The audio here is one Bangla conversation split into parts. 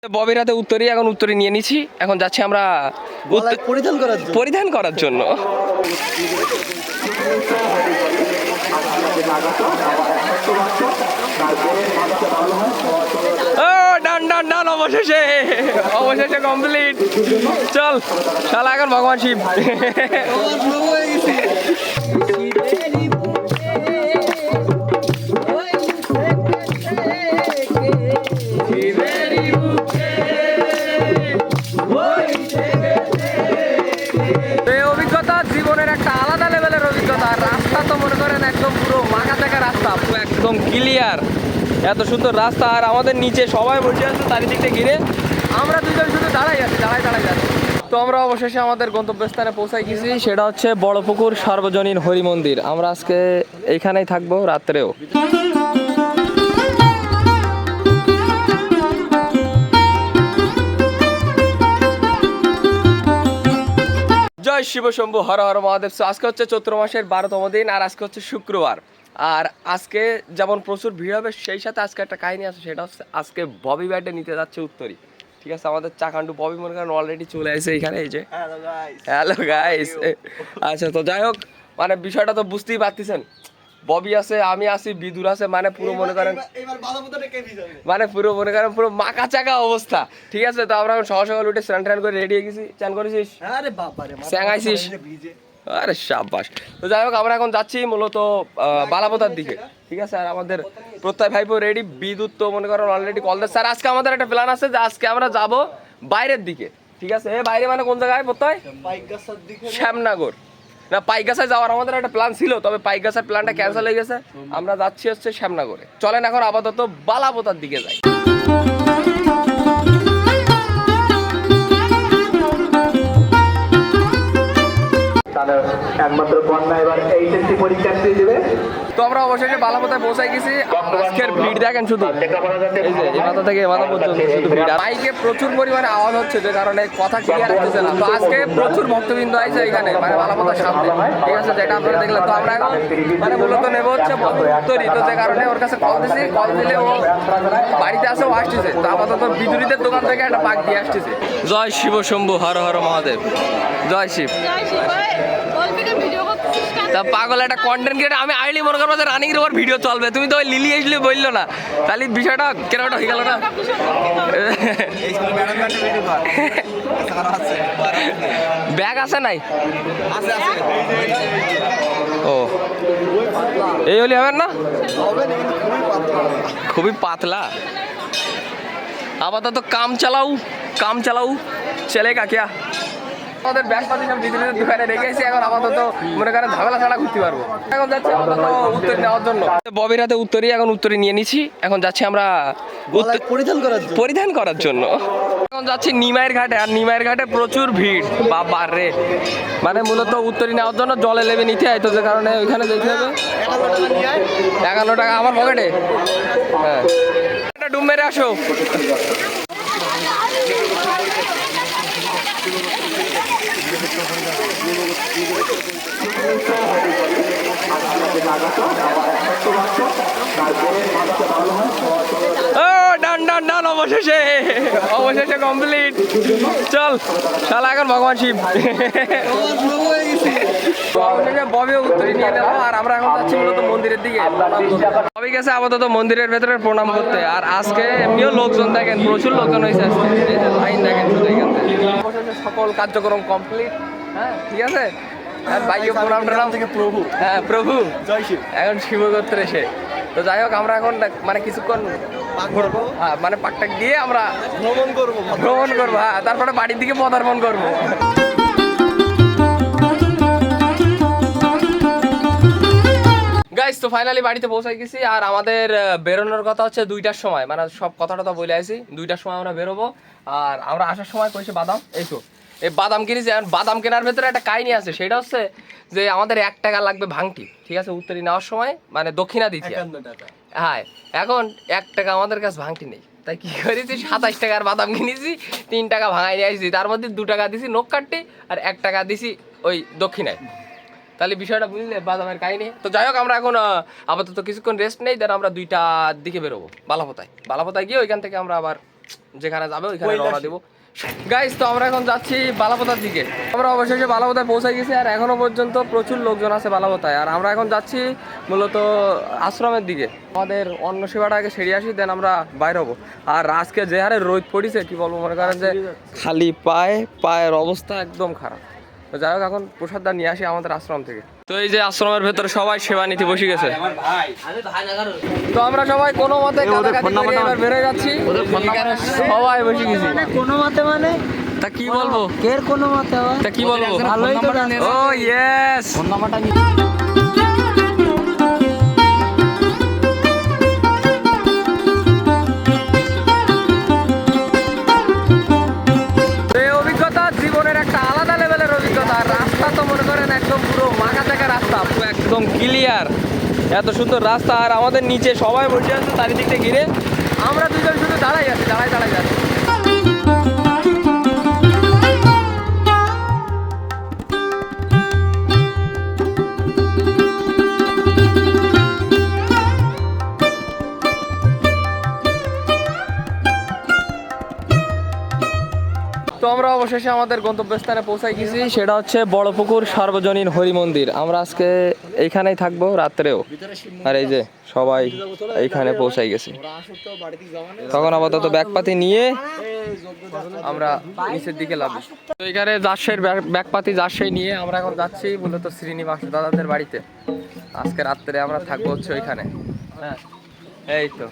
ববির হাতে উত্তরী, এখন উত্তরী নিয়ে নিছি, এখন যাচ্ছি আমরা পরিধান করার জন্য। ও ডান ডান ডান, অবশেষে অবশেষে কমপ্লিট। চল শালা, এখন ভগবান শিব। অভিজ্ঞতা জীবনের একটা আলাদা লেভেলের অভিজ্ঞতা। রাস্তা তো মনে করেন একদম পুরো মাখা চাকা রাস্তা, পুরো একদম ক্লিয়ার, এত সুন্দর রাস্তা। আর আমাদের নিচে সবাই বসে আছে চারিদিকটা ঘিরে, আমরা দুজন শুধু দাঁড়াই আছি, দাঁড়াই যাচ্ছি। তো আমরা অবশেষে আমাদের গন্তব্যস্থানে পৌঁছাই গেছি, সেটা হচ্ছে বড়পুকুর সার্বজনীন হরি মন্দির। আমরা আজকে এইখানেই থাকবো রাত্রেও। জয় শিব শম্ভু, হর হর মহাদেব। আজকে হচ্ছে চৈত্র মাসের 12তম দিন, আর আজকে হচ্ছে শুক্রবার। আর আজকে যেমন প্রচুর ভিড় হবে, সেই সাথে আজকে একটা কাহিনী আছে, সেটা হচ্ছে আজকে ববি ব্যাটে নিতে যাচ্ছে উত্তরী। ঠিক আছে, আমাদের চাকান্ডু ববি মনে করেন অলরেডি চলে আসে এখানে। এই যে হ্যালো গাইস। আচ্ছা, তো যাই হোক, মানে বিষয়টা তো বুঝতেই পারতেছেন, ববি আছে, আমি আছি, বিদুর আছে, মানে পুরো মনে করেন পুরো মাকা চাকা অবস্থা। ঠিক আছে, তো আমরা সকাল সকাল উঠে স্নান টান করে রেডি হয়ে গেছি। চান করেছিস? স্যাঙাইছিস? আরে সাবাস। তো যাই হোক, আমরা এখন যাচ্ছি মূলত বালাপোতার দিকে। ঠিক আছে, আর আমাদের প্রত্যয় ভাইপো রেডি, বিদ্যুৎ তো মনে করেন অলরেডি কল দিচ্ছে। স্যার আজকে আমাদের একটা প্ল্যান আছে যে আজকে আমরা যাব বাইরের দিকে। ঠিক আছে, বাইরে মানে কোন জায়গায় প্রত্যয়? শ্যামনগর না, পাইকগাছায় যাওয়ার আমাদের একটা প্ল্যান ছিল, তবে পাইকগাছার প্ল্যানটা ক্যান্সেল হয়ে গেছে। আমরা যাচ্ছি হচ্ছে শ্যামনগরে। চলেন এখন আপাতত বালাপোতার দিকে যাই। তো আমরা অবশেষে বালাপোতায় পৌঁছাই গেছি। আজকের ভিড় দেখেন শুধু, এই যে এই মাথা থেকে মাথা পর্যন্ত শুধু ভিড়। বাইকে প্রচুর পরিমাণে আওয়াজ হচ্ছে, যে কারণে কথা ক্লিয়ার আসতেছে না। তো আজকে প্রচুর ভক্তবৃন্দ আছে এখানে, মানে বালাপোতার সামনে। ঠিক আছে, যেটা আপনারা দেখলেন। তো আমরা এখন মানে মূলত নেবো হচ্ছে উত্তরী। তো যে কারণে ওর কাছে কল দিছি, কল দিলে ও বাড়িতে আসে, ও আসতেছে। তো আপাতত বিদ্যুতের দোকান থেকে একটা পাক দিয়ে আসতেছে। জয় শিব শম্ভু, হর হর মহাদেব। জয় শিব। তা পাগল একটা কন্টেন্ট ক্রিয়েটার, আমি আইলি মনে করবো যে রানিং এর উপর ভিডিও চলবে। তুমি তো ওই লিলি আসলে বললো না, তাহলে বিষয়টা কেনাটা হয়ে গেল না। ব্যাগ আছে নাই? ও এই হলি হবে না, খুবই পাতলা। আপাতত কাম চালাও চলেগা क्या? আমাদের ব্যাগ পাতি সব বিদ্যুতের দোকানে রেখেছি, এখন আপাতত মনে করেন ঝামেলা ছাড়া ঘুরতে পারবো। এখন যাচ্ছি আপাতত উত্তরী নেওয়ার জন্য। ববির হাতে উত্তরী, এখন উত্তরী নিয়ে নিছি, এখন যাচ্ছি আমরা পরিধান করার জন্য। এখন যাচ্ছি নিমাইয়ের ঘাটে, আর নিমাইয়ের ঘাটে প্রচুর ভিড়, বাবা রে। মানে মূলত উত্তরী নেওয়ার জন্য জলে লেবে নিতে হয়, তো যে কারণে ওইখানে যেতে হবে। 51 টাকা আমার পকেটে। হ্যাঁ, একটা ডুব মেরে আসো। ও ডান ডান ডান, অবশেষে কমপ্লিট। চল শালা, এখন ভগবান শিব। ববিও উত্তরী নিয়ে নেবো, আর আমরা এখন যাচ্ছি মূলত মন্দিরের দিকে। ববি গেছে আপাতত মন্দিরের ভেতরে প্রণাম করতে। আর আজকে এমনিও লোকজন দেখেন, প্রচুর লোকজন হয়েছে আজকে। এই যে লাইন দেখেন শুধু এখান থেকে। অবশেষে সকল কার্যক্রম কমপ্লিট। হ্যাঁ, ঠিক আছে। বাইকে প্রণাম টনাম থেকে প্রভু, হ্যাঁ প্রভু জয় শিব, এখন শিবগোত্রে এসে। তো যাই হোক, আমরা এখন মানে কিছুক্ষণ হ্যাঁ মানে পাকটাক দিয়ে আমরা ভ্রমণ করবো। হ্যাঁ, তারপরে বাড়ির দিকে পদার্পণ করবো। গাইস, তো ফাইনালি বাড়িতে পৌঁছাই গেছি। আর আমাদের বেরোনোর কথা হচ্ছে 2টার সময়, মানে সব কথাটা তো বলে আসি, 2টার সময় আমরা বেরোবো। আর আমরা আসার সময় কইছে বাদাম, এই তো এই বাদাম কিনেছি। আর বাদাম কেনার ভেতরে একটা কাহিনী আছে, সেটা হচ্ছে যে আমাদের 1 টাকা লাগবে ভাঙটি। ঠিক আছে, উত্তরী নেওয়ার সময় মানে দক্ষিণা দিচ্ছি। হ্যাঁ, এখন 1 টাকা আমাদের কাছে ভাঙটি নেই, তাই কি করেছি 27 টাকার বাদাম কিনেছি, 3 টাকা ভাঙাই নিয়ে আসছি। তার মধ্যে 2 টাকা দিছি নোক কাটতে, আর 1 টাকা দিছি ওই দক্ষিণায়। তাহলে বিষয়টা বুঝলে বাদামের কাহিনী। তো যাই হোক, আমরা এখন আপাতত কিছুক্ষণ রেস্ট নেই, দেন আমরা 2টার দিকে বেরোবো বালাপোতায় গিয়ে ওইখান থেকে আমরা আবার যেখানে যাবে ওইখানে রওনা দিব। গাইস তো আমরা এখন যাচ্ছি বালাপোতার দিকে। আমরা অবশেষে বালাপোতায় পৌঁছে গেছি, আর এখনো পর্যন্ত প্রচুর লোকজন আছে বালাপোতায়। আর আমরা এখন যাচ্ছি মূলত আশ্রমের দিকে। আমাদের অন্ন সেবাটা আগে সেরে আসি, দেন আমরা বাইর হবো। আর আজকে যে হারে রোদ পড়েছে কি বলবো, মনে করেন যে খালি পায়ের অবস্থা একদম খারাপ। তো যাই হোক, এখন প্রসাদটা নিয়ে আসি আমাদের আশ্রম থেকে। তো এই যে আশ্রমের ভেতরে সবাই সেবা নিতে বসে গেছে। তো আমরা সবাই কোনো মতে এবার বেরোয় যাচ্ছি, সবাই বসে গেছি। কোনো মতে মানে তা কি বলবো, এর কোনো মতে তা কি বলবো, ভালোই তো। ও ইয়েস, ফোন নাম্বারটা একদম ক্লিয়ার, এত সুন্দর রাস্তা। আর আমাদের নিচে সবাই বসে আছে চারিদিকটা ঘিরে, আমরা দুজন শুধু দাঁড়াই আছি, দাঁড়াই যাচ্ছি। তো আমরা অবশেষে আমাদের গন্তব্যস্থানে পৌঁছাই গেছি, সেটা হচ্ছে বড়পুকুর সার্বজনীন হরি মন্দির। আমরা আজকে এইখানেই থাকবো রাত্রেও। আর এই যে সবাই এইখানে পৌঁছাই গেছি। তখন আপাতত ব্যাগপাতি নিয়ে আমরা নিচের দিকে লাভি। তো এখানে জার্সের ব্যাগপাতি জার্সেই নিয়ে আমরা এখন যাচ্ছি মূলত শ্রীনিবাস দাদাদের বাড়িতে। আজকে রাত্রে আমরা থাকবো হচ্ছে ওইখানে। হ্যাঁ এই তো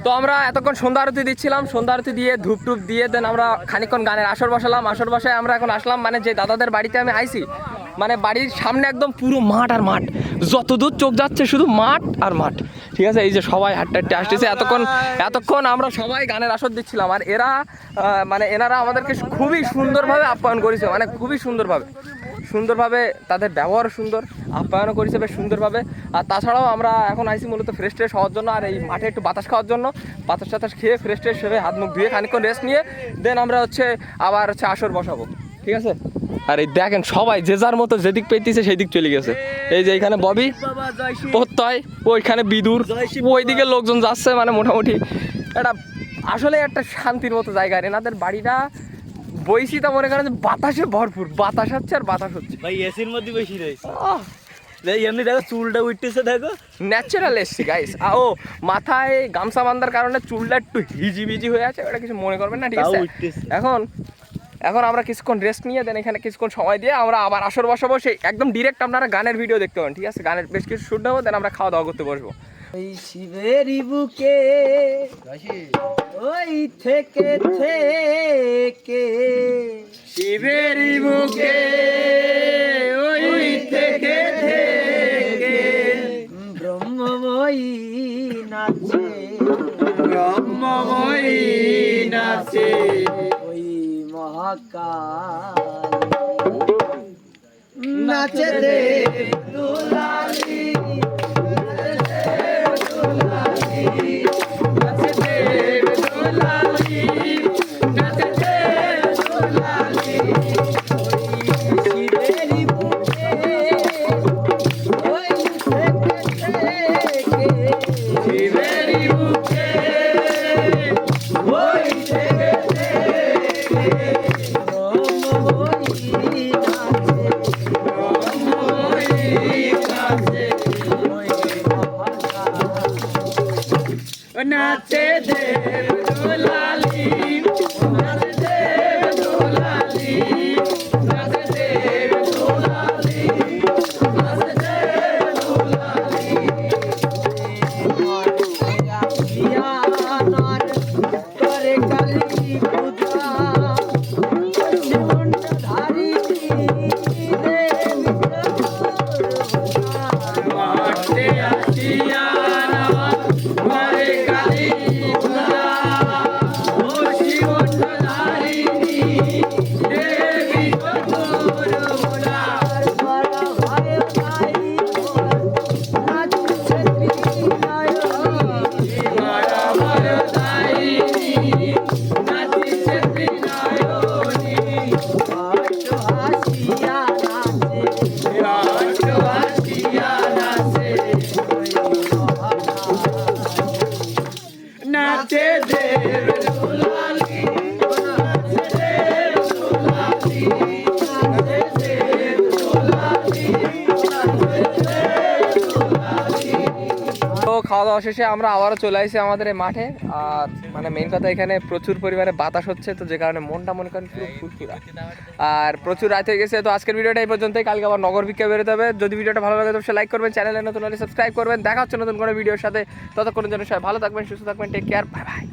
তো আমরা এতক্ষণ সন্ধ্যা আরতি দিচ্ছিলাম, সন্ধ্যা আরতি দিয়ে ধূপ টুপ দিয়ে দেন আমরা খানিকক্ষণ গানের আসর বসালাম। আসর বসায় আমরা এখন আসলাম মানে যে দাদাদের বাড়িতে আমি আইছি, মানে বাড়ির সামনে একদম পুরো মাঠ আর মাঠ, যত দূর চোখ যাচ্ছে শুধু মাঠ আর মাঠ। ঠিক আছে, এই যে সবাই হাঁটতে আসতেছে। এতক্ষণ আমরা সবাই গানের আসর দিচ্ছিলাম। আর এনারা আমাদেরকে খুবই সুন্দরভাবে আপ্যায়ন করেছে, মানে খুবই সুন্দরভাবে তাদের ব্যবহার সুন্দর, আপ্যায়নও করেছে বেশ সুন্দরভাবে। আর তাছাড়াও আমরা এখন আইসি মূলত ফ্রেশ ট্রেশ হওয়ার জন্য, আর এই মাঠে একটু বাতাস খাওয়ার জন্য। বাতাস খেয়ে ফ্রেশ ট্রেশ হয়ে হাত মুখ ধুয়ে খানিকক্ষণ রেস্ট নিয়ে দেন আমরা আবার আসর বসাবো। ঠিক আছে, আর এই দেখেন সবাই যে যার মতো যেদিক পেতেছে সেই দিক চলে গেছে। এই যে এখানে ববি প্রত্যয়, ওইখানে বিদুর, ওইদিকে লোকজন যাচ্ছে। মানে মোটামুটি এটা আসলে একটা শান্তির মতো জায়গা। এনাদের বাড়িটা বইসিটা মনে করেন যে বাতাসে ভরপুর, বাতাস হচ্ছে আর বাতাস হচ্ছে ভাই, এসির মধ্যে বেশি রয়েছে। এমনি দেখো চুলটা উঠতেছে, দেখো ন্যাচারাল এসছি গাইস। ও মাথায় গামছা বাঁধার কারণে চুলটা একটু হিজিবিজি হয়ে আছে, ওটা কিছু মনে করবেন না। ঠিক আছে, এখন আমরা কিছুক্ষণ রেস্ট নিয়ে দেন এখানে কিছুক্ষণ সময় দিয়ে আমরা আবার আসর বসাবো। সেই একদম ডিরেক্ট আপনারা গানের ভিডিও দেখতে পাবেন। ঠিক আছে, গানের বেশ কিছু শুট নেবো, দেন আমরা খাওয়া দাওয়া করতে বসবো। ওই শিবেরই বুকে ওই থেকে শিবেরই বুকে ওই থেকে ব্রহ্মময়ী নাচে ওই মহাকাল নাচে রে দুলালি নাচে দেব দুলালি, নাচে দেব দুলালি, নাচে দেব দুলালি, নাচে দেব দুলালি। নর করে কালী পূজা ধারি মাঠে আসিয়া Hare Krishna, Hare Krishna, খাওয়া দাওয়া শেষে আমরা আবারও চলে আসি আমাদের এই মাঠে। আর মানে মেইন কথা এখানে প্রচুর পরিমাণে বাতাস হচ্ছে, তো যে কারণে মনটা মনে করেন পুরো ফুরফুরা। আর প্রচুর রাত হয়ে গেছে, তো আজকের ভিডিওটা এই পর্যন্তই। কালকে আবার নগর ভিক্ষা বেরোতে হবে। যদি ভিডিওটা ভালো লাগে তো অবশ্যই লাইক করবেন, চ্যানেলে নতুন হলে সাবস্ক্রাইব করবেন। দেখা হচ্ছে নতুন কোনো ভিডিওর সাথে, ততক্ষণের জন্য সবাই ভালো থাকবেন, সুস্থ থাকবেন, টেক কেয়ার, বাই বাই।